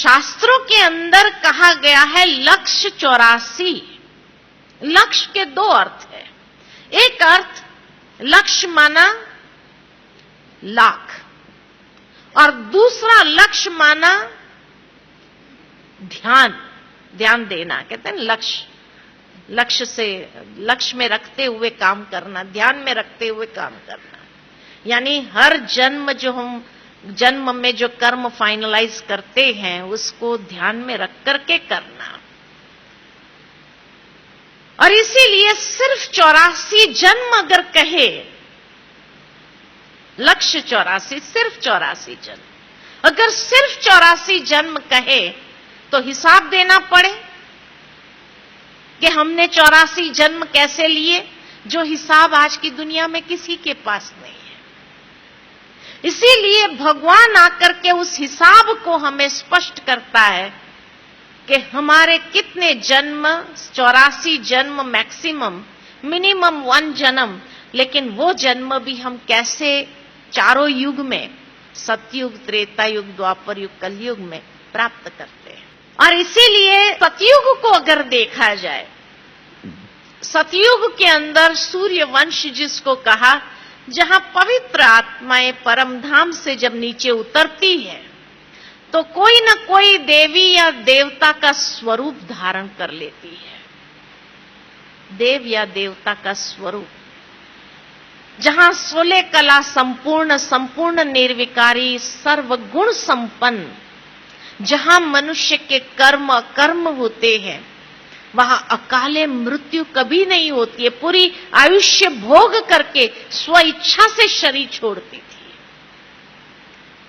शास्त्रों के अंदर कहा गया है लक्ष्य 84। लक्ष्य के दो अर्थ है। एक अर्थ लक्ष्य माना लाख, और दूसरा लक्ष्य माना ध्यान देना। कहते हैं लक्ष्य में रखते हुए काम करना, ध्यान में रखते हुए काम करना। यानी हर जन्म में जो कर्म फाइनलाइज करते हैं उसको ध्यान में रख करके करना। और इसीलिए सिर्फ 84 जन्म अगर कहे, लक्ष्य 84, सिर्फ 84 जन्म, अगर सिर्फ 84 जन्म कहे तो हिसाब देना पड़े कि हमने 84 जन्म कैसे लिए, जो हिसाब आज की दुनिया में किसी के पास नहीं है। इसीलिए भगवान आकर के उस हिसाब को हमें स्पष्ट करता है कि हमारे कितने जन्म, 84 जन्म मैक्सिमम, मिनिमम 1 जन्म, लेकिन वो जन्म भी हम कैसे चारों युग में, सतयुग, त्रेता युग, द्वापर युग, कलयुग में प्राप्त करते हैं। और इसीलिए सतयुग को अगर देखा जाए, सतयुग के अंदर सूर्य वंश जिसको कहा, जहां पवित्र आत्माएं परम धाम से जब नीचे उतरती है तो कोई न कोई देवी या देवता का स्वरूप धारण कर लेती है। देव या देवता का स्वरूप, जहां 16 कला संपूर्ण निर्विकारी, सर्वगुण संपन्न, जहां मनुष्य के कर्म अकर्म होते हैं, वहां अकाले मृत्यु कभी नहीं होती है। पूरी आयुष्य भोग करके स्व इच्छा से शरीर छोड़ती थी,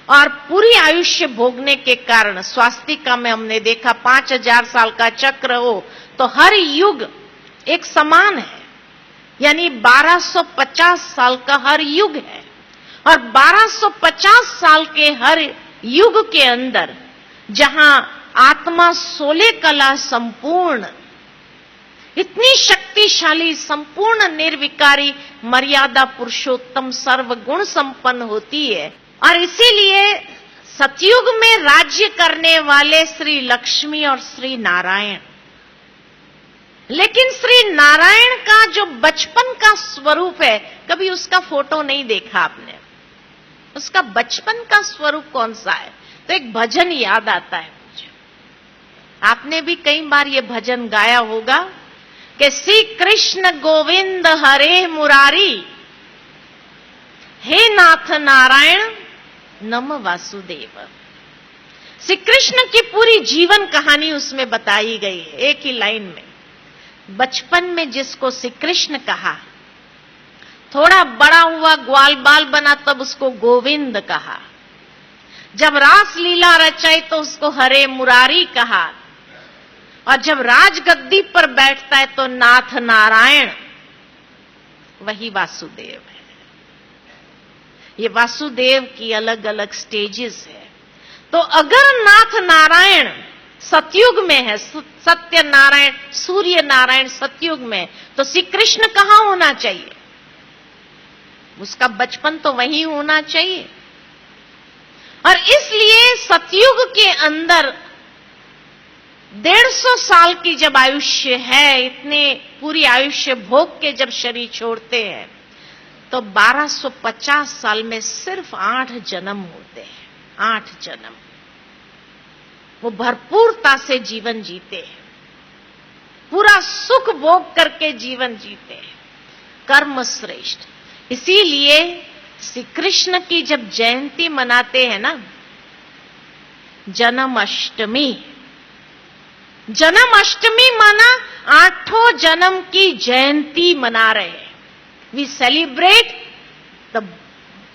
और पूरी आयुष्य भोगने के कारण स्वास्तिका में हमने देखा 5000 साल का चक्र हो तो हर युग एक समान है, यानी 1250 साल का हर युग है। और 1250 साल के हर युग के अंदर जहां आत्मा 16 कला संपूर्ण, इतनी शक्तिशाली, संपूर्ण निर्विकारी, मर्यादा पुरुषोत्तम, सर्वगुण संपन्न होती है। और इसीलिए सतयुग में राज्य करने वाले श्री लक्ष्मी और श्री नारायण, लेकिन श्री नारायण का जो बचपन का स्वरूप है, कभी उसका फोटो नहीं देखा आपने। उसका बचपन का स्वरूप कौन सा है? तो एक भजन याद आता है मुझे, आपने भी कई बार ये भजन गाया होगा कि श्री कृष्ण गोविंद हरे मुरारी, हे नाथ नारायण नम वासुदेव। श्री कृष्ण की पूरी जीवन कहानी उसमें बताई गई है एक ही लाइन में। बचपन में जिसको श्री कृष्ण कहा, थोड़ा बड़ा हुआ, ग्वाल बाल बना, तब उसको गोविंद कहा। जब रास लीला रचाई तो उसको हरे मुरारी कहा, और जब राजगद्दी पर बैठता है तो नाथ नारायण, वही वासुदेव है। ये वासुदेव की अलग अलग स्टेजेस है। तो अगर नाथ नारायण सतयुग में है, सत्य नारायण, सूर्य नारायण सतयुग में, तो श्री कृष्ण कहां होना चाहिए? उसका बचपन तो वहीं होना चाहिए। और इसलिए सतयुग के अंदर 150 साल की जब आयुष्य है, इतने पूरी आयुष्य भोग के जब शरीर छोड़ते हैं, तो 1250 साल में सिर्फ 8 जन्म होते हैं। 8 जन्म वो भरपूरता से जीवन जीते हैं, पूरा सुख भोग करके जीवन जीते हैं, कर्म श्रेष्ठ। इसीलिए श्री कृष्ण की जब जयंती मनाते हैं ना, जन्माष्टमी, जन्माष्टमी माना 8 जन्म की जयंती मना रहे हैं। We celebrate the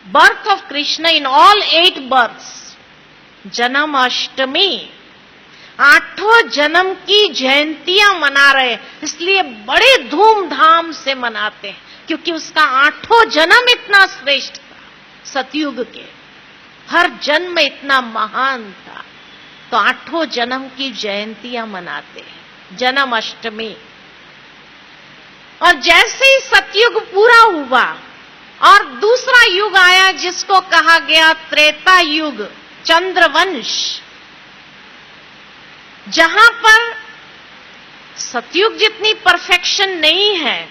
birth of Krishna in all 8 births. Janmashtami 8 जन्म की जयंतियां मना रहे हैं, इसलिए बड़े धूमधाम से मनाते हैं, क्योंकि उसका 8 जन्म इतना श्रेष्ठ था। सतयुग के हर जन्म इतना महान था, तो 8 जन्म की जयंतियां मनाते हैं, जन्माष्टमी। और जैसे ही सतयुग पूरा हुआ और दूसरा युग आया जिसको कहा गया त्रेता युग, चंद्रवंश, जहां पर सतयुग जितनी परफेक्शन नहीं है,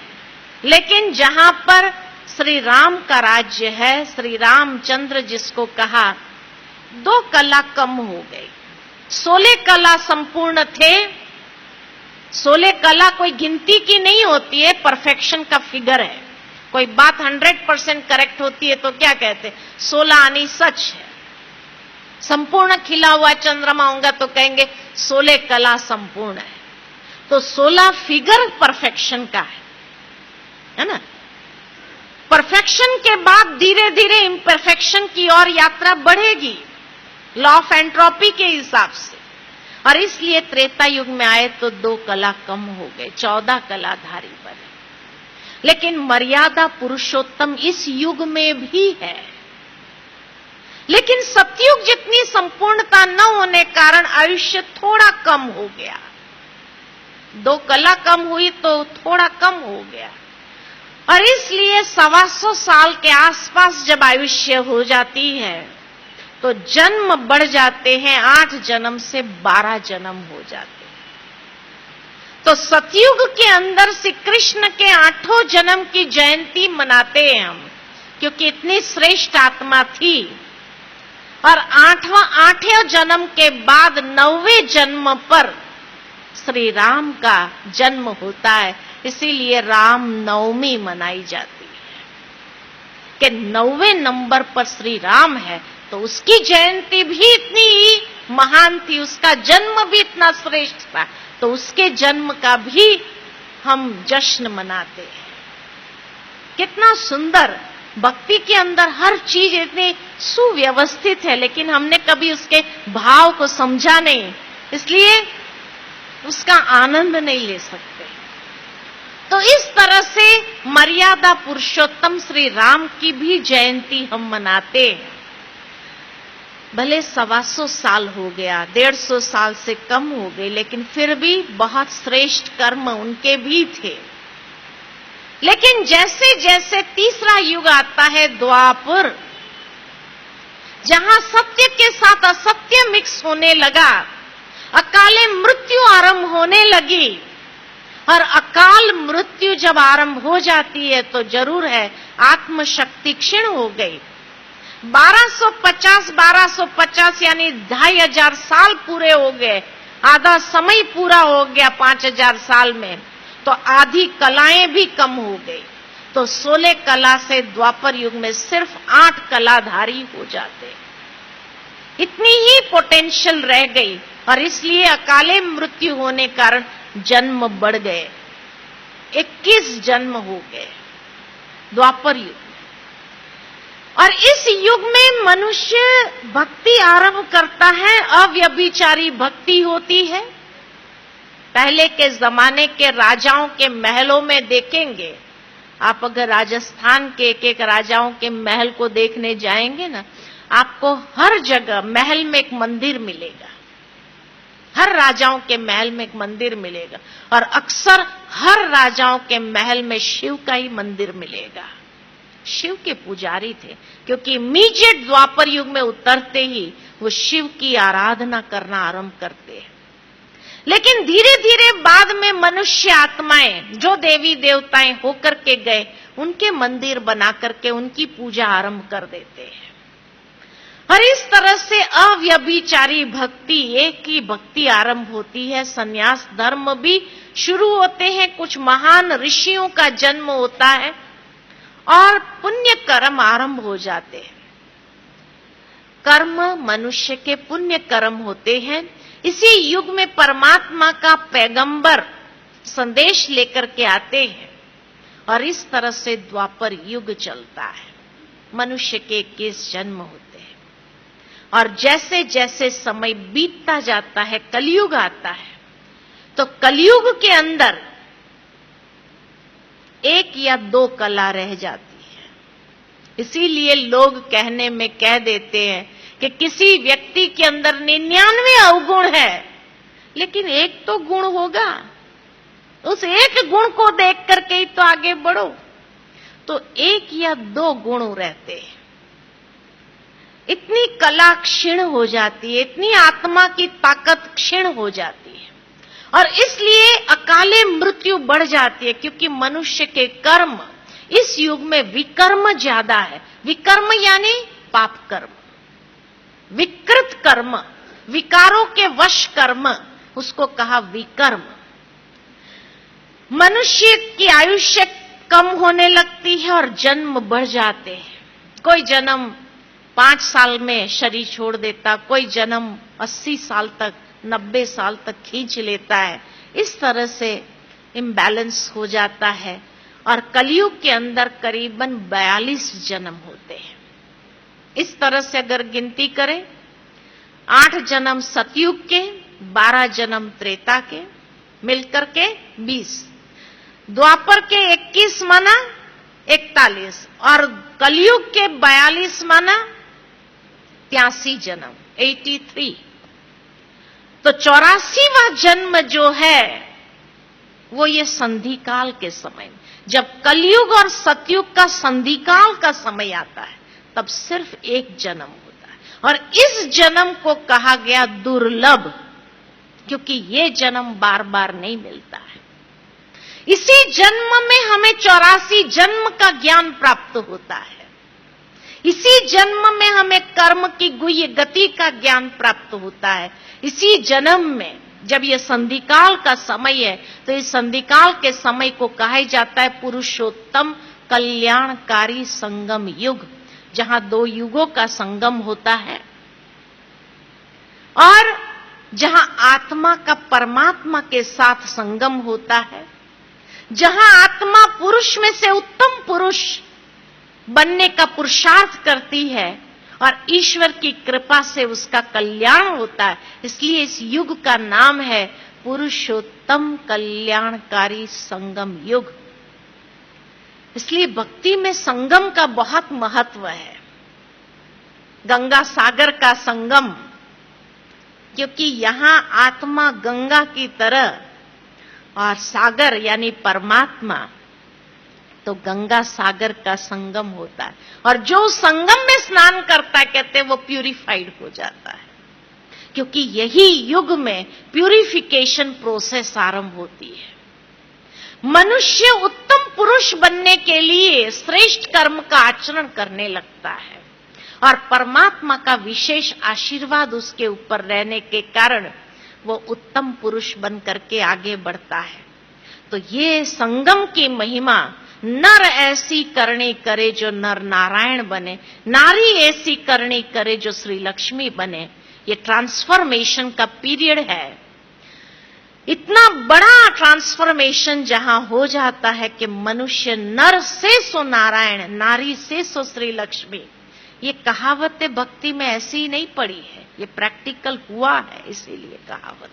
लेकिन जहां पर श्री राम का राज्य है, श्री रामचंद्र जिसको कहा, 2 कला कम हो गई। 16 कला संपूर्ण थे। 16 कला कोई गिनती की नहीं होती है, परफेक्शन का फिगर है। कोई बात 100% करेक्ट होती है तो क्या कहते, 16 आनी सच है। संपूर्ण खिला हुआ चंद्रमा होगा तो कहेंगे 16 कला संपूर्ण है। तो 16 फिगर परफेक्शन का है ना। परफेक्शन के बाद धीरे धीरे इम्परफेक्शन की ओर यात्रा बढ़ेगी, लॉ ऑफ एंट्रोपी के हिसाब से। और इसलिए त्रेता युग में आए तो 2 कला कम हो गए, 14 कलाधारी बने। लेकिन मर्यादा पुरुषोत्तम इस युग में भी है। लेकिन सतयुग जितनी संपूर्णता न होने कारण आयुष्य थोड़ा कम हो गया। 2 कला कम हुई तो थोड़ा कम हो गया। और इसलिए 125 साल के आसपास जब आयुष्य हो जाती है तो जन्म बढ़ जाते हैं, 8 जन्म से 12 जन्म हो जाते हैं। तो सतयुग के अंदर श्री कृष्ण के 8 जन्म की जयंती मनाते हैं हम, क्योंकि इतनी श्रेष्ठ आत्मा थी। और 8वें जन्म के बाद 9वें जन्म पर श्री राम का जन्म होता है, इसीलिए राम नवमी मनाई जाती है कि 9वें नंबर पर श्री राम है। तो उसकी जयंती भी इतनी ही महान थी, उसका जन्म भी इतना श्रेष्ठ था, तो उसके जन्म का भी हम जश्न मनाते हैं। कितना सुंदर, भक्ति के अंदर हर चीज इतनी सुव्यवस्थित है, लेकिन हमने कभी उसके भाव को समझा नहीं, इसलिए उसका आनंद नहीं ले सकते। तो इस तरह से मर्यादा पुरुषोत्तम श्री राम की भी जयंती हम मनाते हैं। भले 125 साल हो गया, 150 साल से कम हो गए, लेकिन फिर भी बहुत श्रेष्ठ कर्म उनके भी थे। लेकिन जैसे जैसे तीसरा युग आता है, द्वापर, जहां सत्य के साथ असत्य मिक्स होने लगा, अकाले मृत्यु आरंभ होने लगी। और अकाल मृत्यु जब आरंभ हो जाती है तो जरूर है आत्मशक्ति क्षीण हो गई। 1250 यानी 2500 साल पूरे हो गए, आधा समय पूरा हो गया 5000 साल में, तो आधी कलाएं भी कम हो गई। तो 16 कला से द्वापर युग में सिर्फ 8 कलाधारी हो जाते, इतनी ही पोटेंशियल रह गई। और इसलिए अकाले मृत्यु होने कारण जन्म बढ़ गए, 21 जन्म हो गए द्वापर युग में। और इस युग में मनुष्य भक्ति आरंभ करता है, अव्यभिचारी भक्ति होती है। पहले के जमाने के राजाओं के महलों में देखेंगे आप, अगर राजस्थान के एक राजाओं के महल को देखने जाएंगे ना, आपको हर जगह महल में एक मंदिर मिलेगा, हर राजाओं के महल में एक मंदिर मिलेगा। और अक्सर हर राजाओं के महल में शिव का ही मंदिर मिलेगा। शिव के पुजारी थे, क्योंकि इमीडिएट द्वापर युग में उतरते ही वो शिव की आराधना करना आरंभ करते हैं। लेकिन धीरे धीरे बाद में मनुष्य आत्माएं जो देवी देवताएं होकर के गए, उनके मंदिर बना करके उनकी पूजा आरंभ कर देते हैं। और इस तरह से अव्यभिचारी भक्ति, एक ही भक्ति आरंभ होती है। संन्यास धर्म भी शुरू होते हैं, कुछ महान ऋषियों का जन्म होता है और पुण्य कर्म आरंभ हो जाते हैं। कर्म मनुष्य के पुण्य कर्म होते हैं। इसी युग में परमात्मा का पैगंबर संदेश लेकर के आते हैं और इस तरह से द्वापर युग चलता है। मनुष्य के 21 जन्म होते हैं और जैसे जैसे समय बीतता जाता है, कलयुग आता है, तो कलयुग के अंदर 1 या 2 कला रह जाती है। इसीलिए लोग कहने में कह देते हैं कि किसी व्यक्ति के अंदर 99 अवगुण है, लेकिन एक तो गुण होगा, उस एक गुण को देख करके ही तो आगे बढ़ो। तो 1 या 2 गुण रहते हैं। इतनी कला क्षीण हो जाती है, इतनी आत्मा की ताकत क्षीण हो जाती है, और इसलिए अकाले मृत्यु बढ़ जाती है, क्योंकि मनुष्य के कर्म इस युग में विकर्म ज्यादा है। विकर्म यानी पाप कर्म, विकृत कर्म, विकारों के वश कर्म, उसको कहा विकर्म। मनुष्य की आयुष्य कम होने लगती है और जन्म बढ़ जाते हैं। कोई जन्म 5 साल में शरीर छोड़ देता, कोई जन्म 80 साल तक, 90 साल तक खींच लेता है। इस तरह से इम्बैलेंस हो जाता है, और कलयुग के अंदर करीबन 42 जन्म होते हैं। इस तरह से अगर गिनती करें, 8 जन्म सतयुग के, 12 जन्म त्रेता के, मिलकर के 20, द्वापर के 21 माना 41, और कलयुग के 42 माना 83 जन्म, 83। तो 84वां जन्म जो है वो ये संधिकाल के समय, जब कलयुग और सतयुग का संधिकाल का समय आता है, तब सिर्फ एक जन्म होता है। और इस जन्म को कहा गया दुर्लभ, क्योंकि ये जन्म बार बार नहीं मिलता है। इसी जन्म में हमें 84 जन्म का ज्ञान प्राप्त होता है। इसी जन्म में हमें कर्म की गुह्य गति का ज्ञान प्राप्त होता है। इसी जन्म में जब यह संधिकाल का समय है, तो इस संधिकाल के समय को कहा जाता है पुरुषोत्तम कल्याणकारी संगम युग, जहां 2 युगों का संगम होता है, और जहां आत्मा का परमात्मा के साथ संगम होता है, जहां आत्मा पुरुष में से उत्तम पुरुष बनने का पुरुषार्थ करती है, और ईश्वर की कृपा से उसका कल्याण होता है। इसलिए इस युग का नाम है पुरुषोत्तम कल्याणकारी संगम युग। इसलिए भक्ति में संगम का बहुत महत्व है। गंगा सागर का संगम, क्योंकि यहां आत्मा गंगा की तरह, और सागर यानी परमात्मा, तो गंगा सागर का संगम होता है। और जो संगम में स्नान करता है, कहते हैं वो प्यूरिफाइड हो जाता है, क्योंकि यही युग में प्यूरिफिकेशन प्रोसेस आरंभ होती है। मनुष्य उत्तम पुरुष बनने के लिए श्रेष्ठ कर्म का आचरण करने लगता है, और परमात्मा का विशेष आशीर्वाद उसके ऊपर रहने के कारण वो उत्तम पुरुष बन करके आगे बढ़ता है। तो ये संगम की महिमा, नर ऐसी करनी करे जो नर नारायण बने, नारी ऐसी करनी करे जो श्री लक्ष्मी बने, ये ट्रांसफॉर्मेशन का पीरियड है। इतना बड़ा ट्रांसफॉर्मेशन जहां हो जाता है कि मनुष्य नर से सो नारायण, नारी से सो श्री लक्ष्मी। ये कहावतें भक्ति में ऐसी ही नहीं पड़ी है, ये प्रैक्टिकल हुआ है, इसीलिए कहावत।